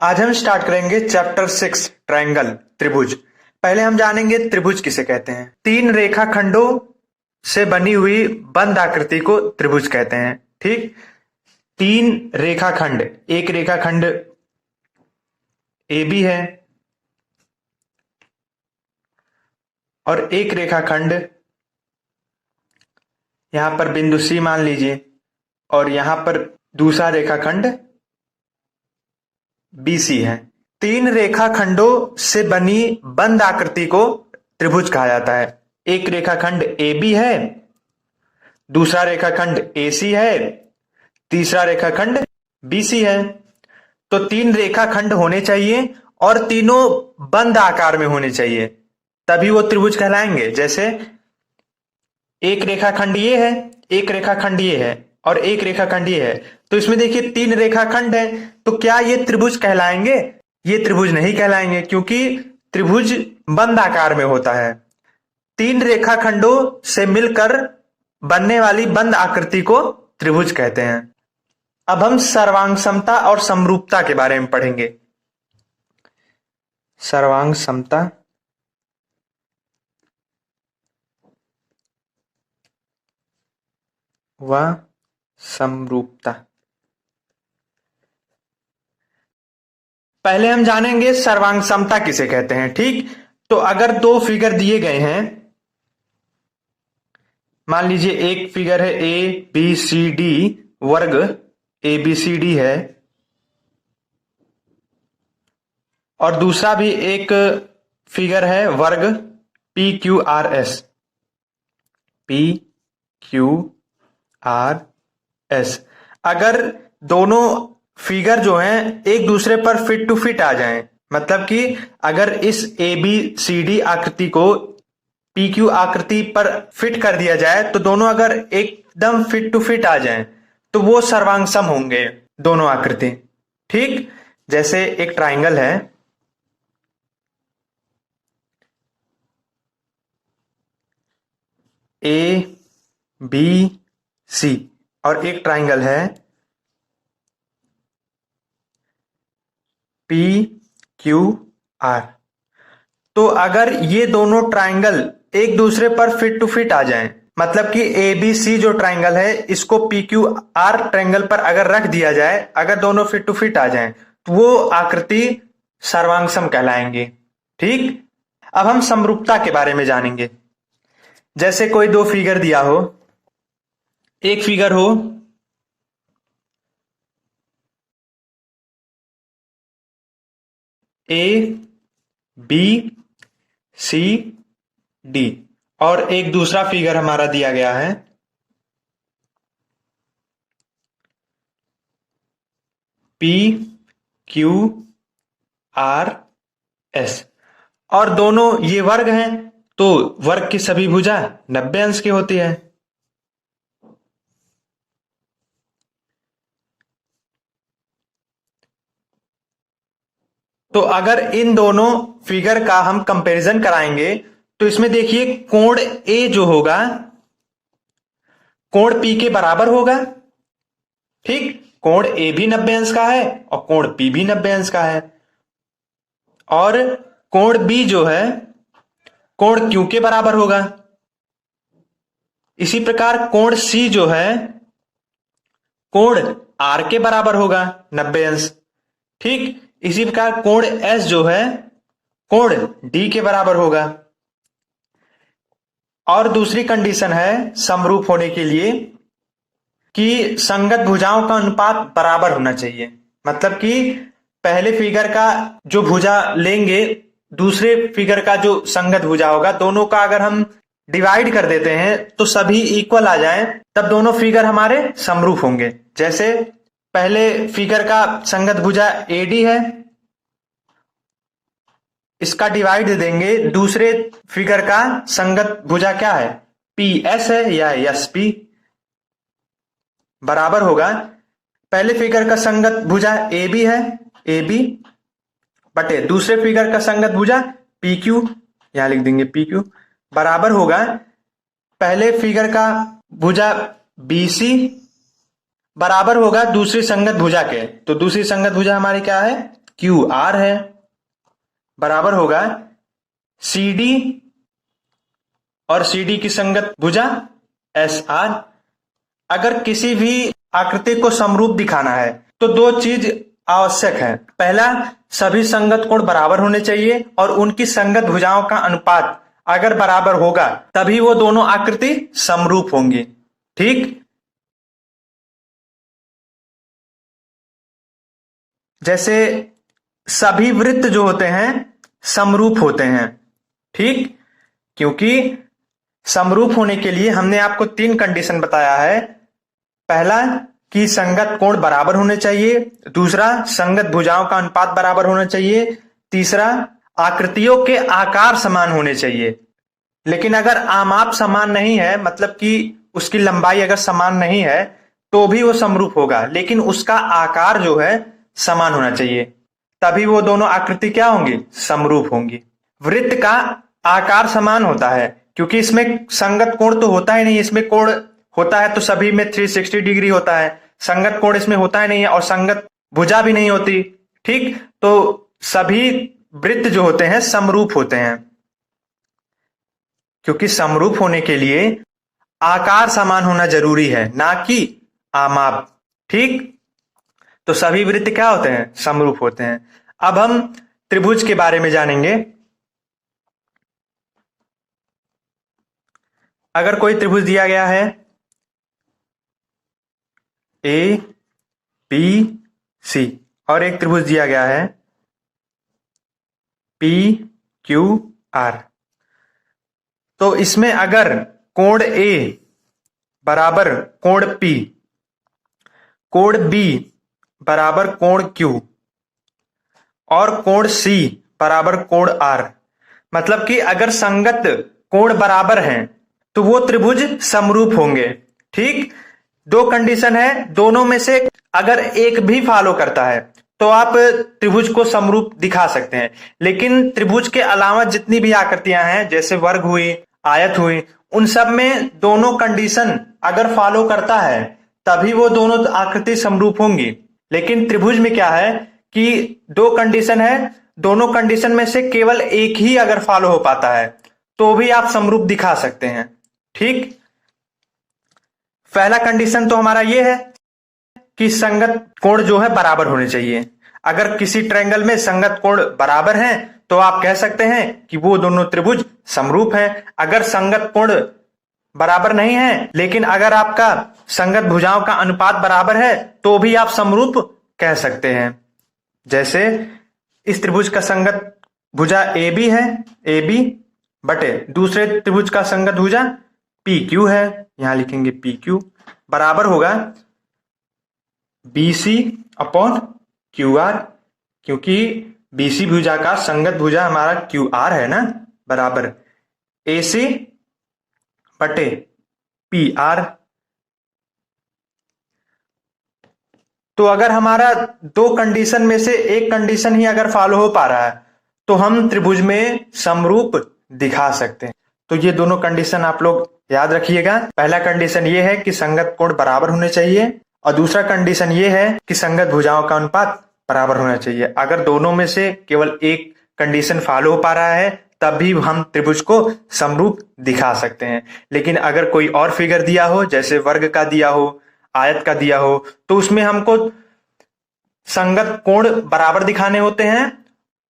आज हम स्टार्ट करेंगे चैप्टर 6 ट्रायंगल त्रिभुज। पहले हम जानेंगे त्रिभुज किसे कहते हैं। तीन रेखाखंडों से बनी हुई बंद आकृति को त्रिभुज कहते हैं। ठीक, तीन रेखाखंड, एक रेखाखंड ए बी है और एक रेखाखंड यहां पर बिंदु सी मान लीजिए और यहां पर दूसरा रेखाखंड BC है। तीन रेखाखंडों से बनी बंद आकृति को त्रिभुज कहा जाता है। एक रेखाखंड AB है, दूसरा रेखाखंड AC है, तीसरा रेखाखंड BC है। तो तीन रेखाखंड होने चाहिए और तीनों बंद आकार में होने चाहिए, तभी वो त्रिभुज कहलाएंगे। जैसे एक रेखाखंड ये है, एक रेखाखंड ये है और एक रेखाखंड ये है, तो इसमें देखिए तीन रेखाखंड है, तो क्या ये त्रिभुज कहलाएंगे? ये त्रिभुज नहीं कहलाएंगे, क्योंकि त्रिभुज बंद आकार में होता है। तीन रेखाखंडों से मिलकर बनने वाली बंद आकृति को त्रिभुज कहते हैं। अब हम सर्वांग समता और समरूपता के बारे में पढ़ेंगे। सर्वांग समता व समरूपता। पहले हम जानेंगे सर्वांग समता किसे कहते हैं। ठीक, तो अगर दो फिगर दिए गए हैं, मान लीजिए एक फिगर है ABCD वर्ग ABCD है और दूसरा भी एक फिगर है वर्ग PQRS। PQRS अगर दोनों फिगर जो हैं एक दूसरे पर फिट टू फिट आ जाएं, मतलब कि अगर इस ABCD आकृति को PQ आकृति पर फिट कर दिया जाए, तो दोनों अगर एकदम फिट टू फिट आ जाएं, तो वो सर्वांग सम होंगे दोनों आकृति। ठीक, जैसे एक ट्रायंगल है ABC और एक ट्रायंगल है PQR। तो अगर ये दोनों ट्रायंगल एक दूसरे पर फिट टू फिट आ जाएं, मतलब कि ABC जो ट्रायंगल है इसको PQR ट्रायंगल पर अगर रख दिया जाए, अगर दोनों फिट टू फिट आ जाएं, तो वो आकृति सर्वांग सम कहलाएंगे। ठीक, अब हम समरूपता के बारे में जानेंगे। जैसे कोई दो फिगर दिया हो, एक फिगर हो ABCD और एक दूसरा फिगर हमारा दिया गया है PQRS और दोनों ये वर्ग हैं, तो वर्ग की सभी भुजा 90 अंश की होती है। तो अगर इन दोनों फिगर का हम कंपैरिजन कराएंगे, तो इसमें देखिए कोण A जो होगा कोण P के बराबर होगा। ठीक, कोण A भी 90 अंश का है और कोण P भी 90 अंश का है। और कोण B जो है कोण Q के बराबर होगा। इसी प्रकार कोण C जो है कोण R के बराबर होगा 90 अंश। ठीक, इसी प्रकार कोण S जो है कोण D के बराबर होगा। और दूसरी कंडीशन है समरूप होने के लिए कि संगत भुजाओं का अनुपात बराबर होना चाहिए। मतलब कि पहले फिगर का जो भुजा लेंगे, दूसरे फिगर का जो संगत भुजा होगा, दोनों का अगर हम डिवाइड कर देते हैं तो सभी इक्वल आ जाएं, तब दोनों फिगर हमारे समरूप होंगे। जैसे पहले फिगर का संगत भुजा AD है, इसका डिवाइड दे देंगे, दूसरे फिगर का संगत भुजा क्या है PS है या SP, बराबर होगा पहले फिगर का संगत भुजा AB है AB बटे दूसरे फिगर का संगत भुजा PQ, यहां लिख देंगे PQ, बराबर होगा पहले फिगर का भुजा BC बराबर होगा दूसरी संगत भुजा के। तो दूसरी संगत भुजा हमारी क्या है क्यू आर है, बराबर होगा सी डी और सी डी की संगत भुजा एस आर। अगर किसी भी आकृति को समरूप दिखाना है तो दो चीज आवश्यक है। पहला, सभी संगत कोण बराबर होने चाहिए और उनकी संगत भुजाओं का अनुपात अगर बराबर होगा तभी वो दोनों आकृति समरूप होंगी। ठीक, जैसे सभी वृत्त जो होते हैं समरूप होते हैं। ठीक, क्योंकि समरूप होने के लिए हमने आपको 3 कंडीशन बताया है। पहला कि संगत कोण बराबर होने चाहिए, दूसरा संगत भुजाओं का अनुपात बराबर होना चाहिए, तीसरा आकृतियों के आकार समान होने चाहिए। लेकिन अगर आमाप समान नहीं है, मतलब कि उसकी लंबाई अगर समान नहीं है तो भी वो समरूप होगा, लेकिन उसका आकार जो है समान होना चाहिए, तभी वो दोनों आकृति क्या होंगी, समरूप होंगी। वृत्त का आकार समान होता है क्योंकि इसमें संगत कोण तो होता ही नहीं, इसमें कोण होता है तो सभी में 360 डिग्री होता है, संगत कोण इसमें होता ही नहीं है और संगत भुजा भी नहीं होती। ठीक, तो सभी वृत्त जो होते हैं समरूप होते हैं, क्योंकि समरूप होने के लिए आकार समान होना जरूरी है, ना कि आमाप। ठीक, तो सभी वृत्त क्या होते हैं, समरूप होते हैं। अब हम त्रिभुज के बारे में जानेंगे। अगर कोई त्रिभुज दिया गया है ए बी सी और एक त्रिभुज दिया गया है पी क्यू आर, तो इसमें अगर कोण ए बराबर कोण पी, कोण बी बराबर कोण क्यू और कोण सी बराबर कोण आर, मतलब कि अगर संगत कोण बराबर हैं तो वो त्रिभुज समरूप होंगे। ठीक, 2 कंडीशन है, दोनों में से अगर एक भी फॉलो करता है तो आप त्रिभुज को समरूप दिखा सकते हैं। लेकिन त्रिभुज के अलावा जितनी भी आकृतियां हैं, जैसे वर्ग हुई, आयत हुई, उन सब में दोनों कंडीशन अगर फॉलो करता है तभी वो दोनों आकृति समरूप होंगी। लेकिन त्रिभुज में क्या है कि 2 कंडीशन है, दोनों कंडीशन में से केवल एक ही अगर फॉलो हो पाता है तो भी आप समरूप दिखा सकते हैं। ठीक, पहला कंडीशन तो हमारा ये है कि संगत कोण जो है बराबर होने चाहिए। अगर किसी ट्रायंगल में संगत कोण बराबर हैं तो आप कह सकते हैं कि वो दोनों त्रिभुज समरूप हैं। अगर संगत कोण बराबर नहीं है लेकिन अगर आपका संगत भुजाओं का अनुपात बराबर है तो भी आप समरूप कह सकते हैं। जैसे इस त्रिभुज का संगत भुजा ए बी है, ए बी बटे दूसरे त्रिभुज का संगत भुजा पी क्यू है, यहां लिखेंगे पी क्यू, बराबर होगा B C upon Q R, क्योंकि बीसी भुजा का संगत भुजा हमारा क्यू आर है ना, बराबर ए सी बटे पी आर। तो अगर हमारा 2 कंडीशन में से एक कंडीशन ही अगर फॉलो हो पा रहा है तो हम त्रिभुज में समरूप दिखा सकते हैं। तो ये दोनों कंडीशन आप लोग याद रखिएगा। पहला कंडीशन ये है कि संगत कोण बराबर होने चाहिए और दूसरा कंडीशन ये है कि संगत भुजाओं का अनुपात बराबर होना चाहिए। अगर दोनों में से केवल एक कंडीशन फॉलो हो पा रहा है तब भी हम त्रिभुज को समरूप दिखा सकते हैं। लेकिन अगर कोई और फिगर दिया हो, जैसे वर्ग का दिया हो, आयत का दिया हो, तो उसमें हमको संगत कोण बराबर दिखाने होते हैं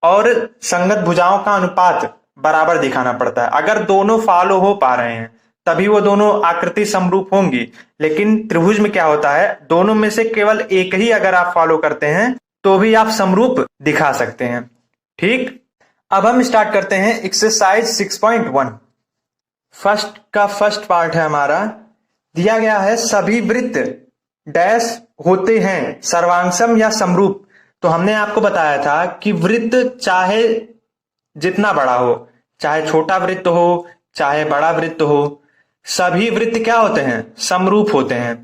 और संगत भुजाओं का अनुपात बराबर दिखाना पड़ता है। अगर दोनों फॉलो हो पा रहे हैं तभी वो दोनों आकृति समरूप होंगी। लेकिन त्रिभुज में क्या होता है, दोनों में से केवल एक ही अगर आप फॉलो करते हैं तो भी आप समरूप दिखा सकते हैं। ठीक, अब हम स्टार्ट करते हैं एक्सरसाइज 6.1। फर्स्ट पार्ट है हमारा, दिया गया है सभी वृत्त डैश होते हैं सर्वांगसम या समरूप। तो हमने आपको बताया था कि वृत्त चाहे जितना बड़ा हो, चाहे छोटा वृत्त हो चाहे बड़ा वृत्त हो, सभी वृत्त क्या होते हैं, समरूप होते हैं।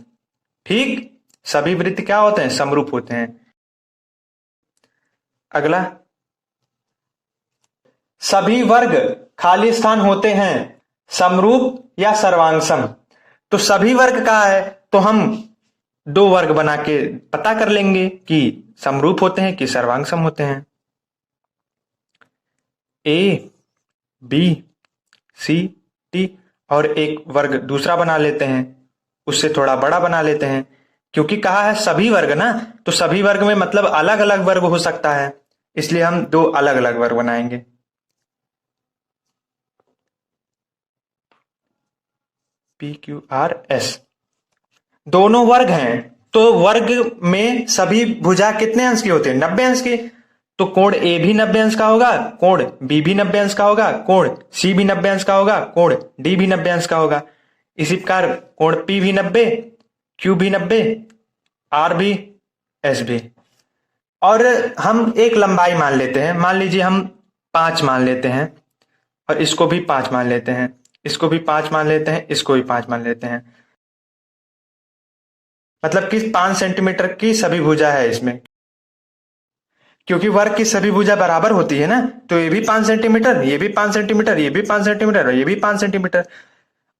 ठीक, सभी वृत्त क्या होते हैं, समरूप होते हैं। अगला, सभी वर्ग खाली स्थान होते हैं समरूप या सर्वांगसम। तो सभी वर्ग का है तो हम दो वर्ग बना के पता कर लेंगे कि समरूप होते हैं कि सर्वांग सम होते हैं। ए बी सी टी, और एक वर्ग दूसरा बना लेते हैं, उससे थोड़ा बड़ा बना लेते हैं, क्योंकि कहा है सभी वर्ग ना, तो सभी वर्ग में मतलब अलग अलग वर्ग हो सकता है, इसलिए हम दो अलग अलग वर्ग बनाएंगे। पी क्यू आर एस दोनों वर्ग हैं, तो वर्ग में सभी भुजा कितने अंश की होती है? 90 अंश की। तो कोण ए भी 90 अंश का होगा, कोण बी भी 90 अंश का होगा, कोण सी भी 90 अंश का होगा, कोण डी भी 90 अंश का होगा। इसी प्रकार कोण पी भी 90, क्यू भी 90, आर भी, एस भी। और हम एक लंबाई मान लेते हैं, मान लीजिए हम 5 मान लेते हैं, और इसको भी 5 मान लेते हैं, इसको भी 5 मान लेते हैं, इसको भी 5 मान लेते हैं। मतलब कि 5 सेंटीमीटर की सभी भुजा है इसमें, क्योंकि वर्ग की सभी भुजा बराबर होती है ना, तो ये भी 5 सेंटीमीटर, ये भी 5 सेंटीमीटर, ये भी 5 सेंटीमीटर, और ये भी 5 सेंटीमीटर,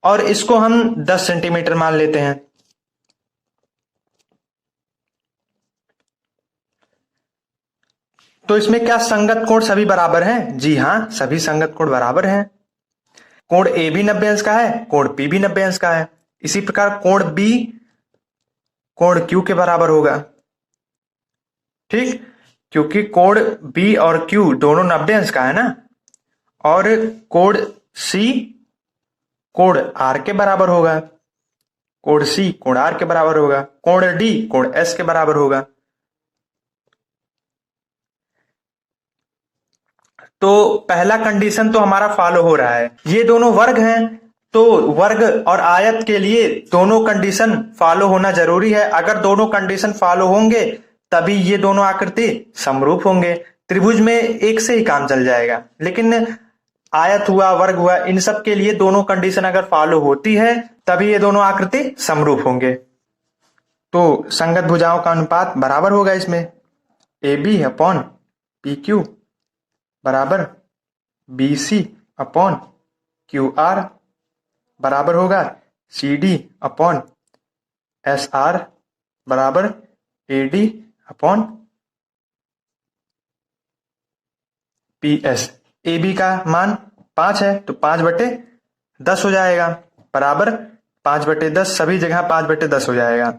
और इसको हम 10 सेंटीमीटर मान लेते हैं। तो इसमें क्या संगत कोण सभी बराबर हैं? जी हाँ, सभी संगत कोण बराबर हैं। कोण ए भी 90 अंश का है, कोण पी भी 90 अंश का है। इसी प्रकार कोण बी कोण क्यू के बराबर होगा, ठीक, क्योंकि कोण बी और क्यू दोनों 90 अंश का है ना। और कोण सी कोण आर के बराबर होगा, कोण सी कोण आर के बराबर होगा, कोण डी कोण एस के बराबर होगा। तो पहला कंडीशन तो हमारा फॉलो हो रहा है, ये दोनों वर्ग हैं, तो वर्ग और आयत के लिए दोनों कंडीशन फॉलो होना जरूरी है। अगर दोनों कंडीशन फॉलो होंगे तभी ये दोनों आकृति समरूप होंगे। त्रिभुज में एक से ही काम चल जाएगा, लेकिन आयत हुआ, वर्ग हुआ, इन सब के लिए दोनों कंडीशन अगर फॉलो होती है तभी ये दोनों आकृति समरूप होंगे। तो संगत भुजाओं का अनुपात बराबर होगा इसमें, A B upon P Q बराबर B C upon Q R बराबर होगा C D upon S R बराबर A D upon P S. A B का मान 5 है, तो 5/10 हो जाएगा, बराबर 5/10, सभी जगह 5/10 हो जाएगा,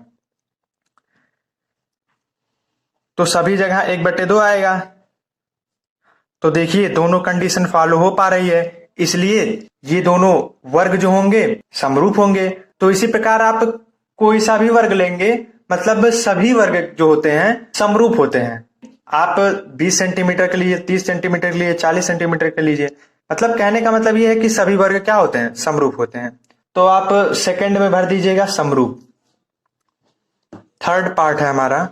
तो सभी जगह 1/2 आएगा। तो देखिए दोनों कंडीशन फॉलो हो पा रही है, इसलिए ये दोनों वर्ग जो होंगे समरूप होंगे। तो इसी प्रकार आप कोई सा भी वर्ग लेंगे, मतलब सभी वर्ग जो होते हैं समरूप होते हैं। आप 20 सेंटीमीटर के लिए, 30 सेंटीमीटर के लिए, 40 सेंटीमीटर के लीजिए, मतलब कहने का मतलब ये है कि सभी वर्ग क्या होते हैं? समरूप होते हैं। तो आप सेकंड में भर दीजिएगा समरूप। थर्ड पार्ट है हमारा,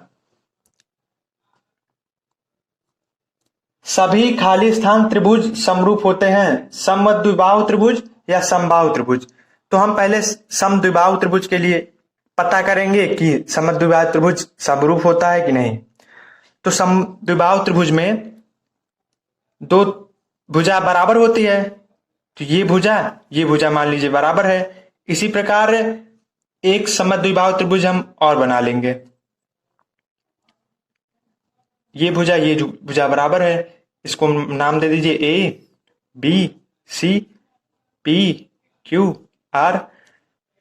सभी खाली स्थान त्रिभुज समरूप होते हैं, समद्विबाहु त्रिभुज या समबाहु त्रिभुज। तो हम पहले समद्विबाहु त्रिभुज के लिए पता करेंगे कि समद्विबाहु त्रिभुज समरूप होता है कि नहीं। तो समद्विबाहु त्रिभुज में दो भुजा बराबर होती है, तो ये भुजा मान लीजिए बराबर है। इसी प्रकार एक समद्विबाहु त्रिभुज हम और बना लेंगे, ये भुजा बराबर है, इसको नाम दे दीजिए A B C P Q R.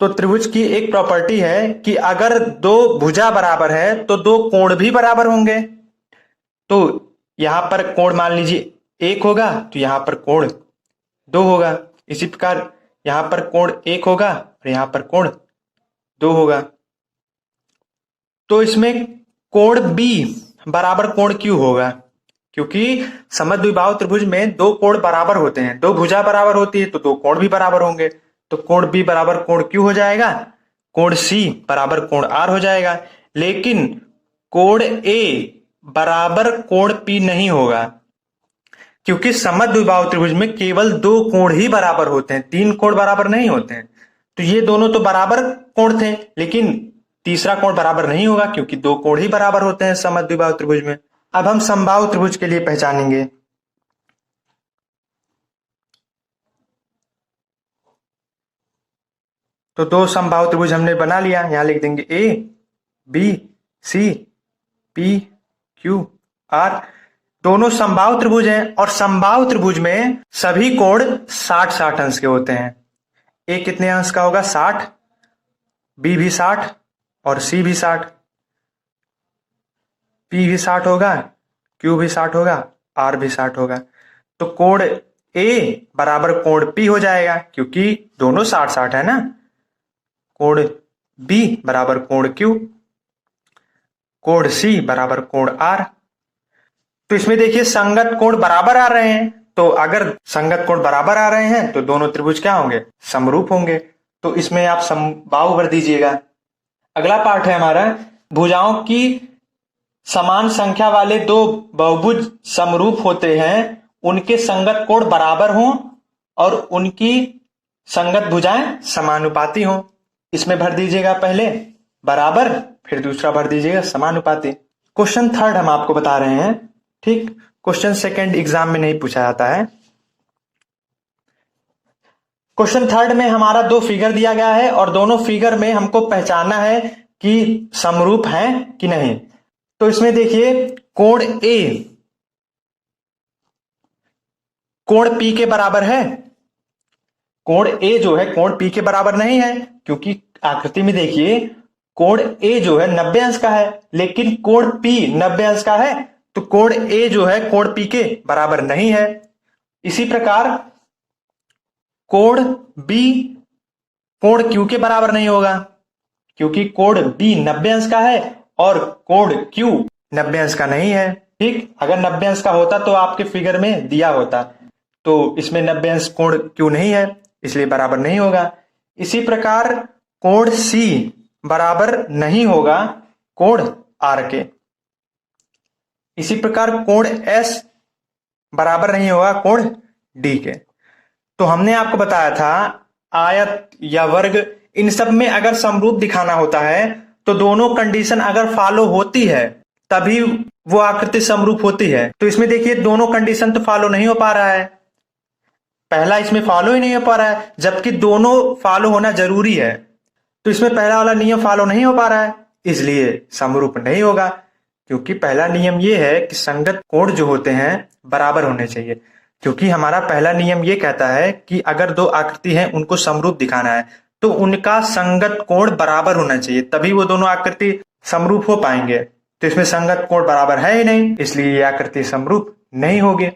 तो त्रिभुज की एक प्रॉपर्टी है कि अगर दो भुजा बराबर है तो दो कोण भी बराबर होंगे। तो यहां पर कोण मान लीजिए 1 होगा, तो यहां पर कोण 2 होगा। इसी प्रकार यहां पर कोण 1 होगा और यहां पर कोण 2 होगा। तो इसमें कोण बी बराबर कोण क्यू होगा, क्योंकि समद्विबाहु त्रिभुज में दो कोण बराबर होते हैं, दो भुजा बराबर होती है तो दो कोण भी बराबर होंगे। तो कोण बी बराबर कोण क्यू हो जाएगा, कोण सी बराबर कोण आर हो जाएगा। लेकिन कोण ए बराबर कोण पी नहीं होगा, क्योंकि समद्विबाहु त्रिभुज में केवल दो कोण ही बराबर होते हैं, तीन कोण बराबर नहीं होते हैं। तो ये दोनों तो बराबर कोण थे, लेकिन तीसरा कोण बराबर नहीं होगा, क्योंकि दो कोण ही बराबर होते हैं समद्विबाहु त्रिभुज में। अब हम समबाहु त्रिभुज के लिए पहचानेंगे। तो दो समबाहु त्रिभुज हमने बना लिया, यहां लिख देंगे A B C P Q R दोनों समबाहु त्रिभुज हैं और समबाहु त्रिभुज में सभी कोण 60-60 अंश के होते हैं। ए कितने अंश का होगा? 60, बी भी 60 और सी भी 60, पी भी 60 होगा, क्यू भी 60 होगा, आर भी 60 होगा। तो कोण ए बराबर कोण पी हो जाएगा क्योंकि दोनों 60-60 है ना। कोण बी बराबर कोण क्यू, कोण सी बराबर कोण आर। तो इसमें देखिए संगत कोण बराबर आ रहे हैं, तो अगर संगत कोण बराबर आ रहे हैं तो दोनों त्रिभुज क्या होंगे? समरूप होंगे। तो इसमें आप समबाहु भर दीजिएगा। अगला पार्ट है हमारा, भुजाओं की समान संख्या वाले दो बहुभुज समरूप होते हैं, उनके संगत कोण बराबर हों और उनकी संगत भुजाएं समानुपाती हों। इसमें भर दीजिएगा पहले बराबर, फिर दूसरा भर दीजिएगा समानुपाती। क्वेश्चन थर्ड हम आपको बता रहे हैं, ठीक। क्वेश्चन सेकंड एग्जाम में नहीं पूछा जाता है। क्वेश्चन थर्ड में हमारा दो फिगर दिया गया है और दोनों फिगर में हमको पहचानना है कि समरूप हैं कि नहीं। तो इसमें देखिए कोण ए कोण पी के बराबर है। कोण ए जो है कोण पी के बराबर नहीं है क्योंकि आकृति में देखिए कोण ए जो है 90 अंश का है, लेकिन कोण पी 90 अंश का है, तो कोण ए जो है कोण पी के बराबर नहीं है। इसी प्रकार कोण बी कोण क्यू के बराबर नहीं होगा क्योंकि कोण बी 90 अंश का है और कोण क्यू 90 अंश का नहीं है, ठीक। अगर 90 अंश का होता तो आपके फिगर में दिया होता, तो इसमें 90 अंश कोण क्यू नहीं है इसलिए बराबर नहीं होगा। इसी प्रकार कोण सी बराबर नहीं होगा कोण आर के। इसी प्रकार कोण एस बराबर नहीं होगा कोण डी के। तो हमने आपको बताया था आयत या वर्ग इन सब में अगर समरूप दिखाना होता है तो दोनों कंडीशन अगर फॉलो होती है तभी वो आकृति समरूप होती है। तो इसमें देखिए दोनों कंडीशन तो फॉलो नहीं हो पा रहा है, पहला इसमें फॉलो ही नहीं हो पा रहा है जबकि दोनों फॉलो होना जरूरी है। तो इसमें पहला वाला नियम फॉलो नहीं हो पा रहा है इसलिए समरूप नहीं होगा, क्योंकि पहला नियम ये है कि संगत कोण जो होते हैं बराबर होने चाहिए। क्योंकि हमारा पहला नियम ये कहता है कि अगर दो आकृति हैं उनको समरूप दिखाना है तो उनका संगत कोण बराबर होना चाहिए, तभी वो दोनों आकृति समरूप हो पाएंगे। तो इसमें संगत कोण बराबर है ही नहीं इसलिए ये आकृति समरूप नहीं होगी।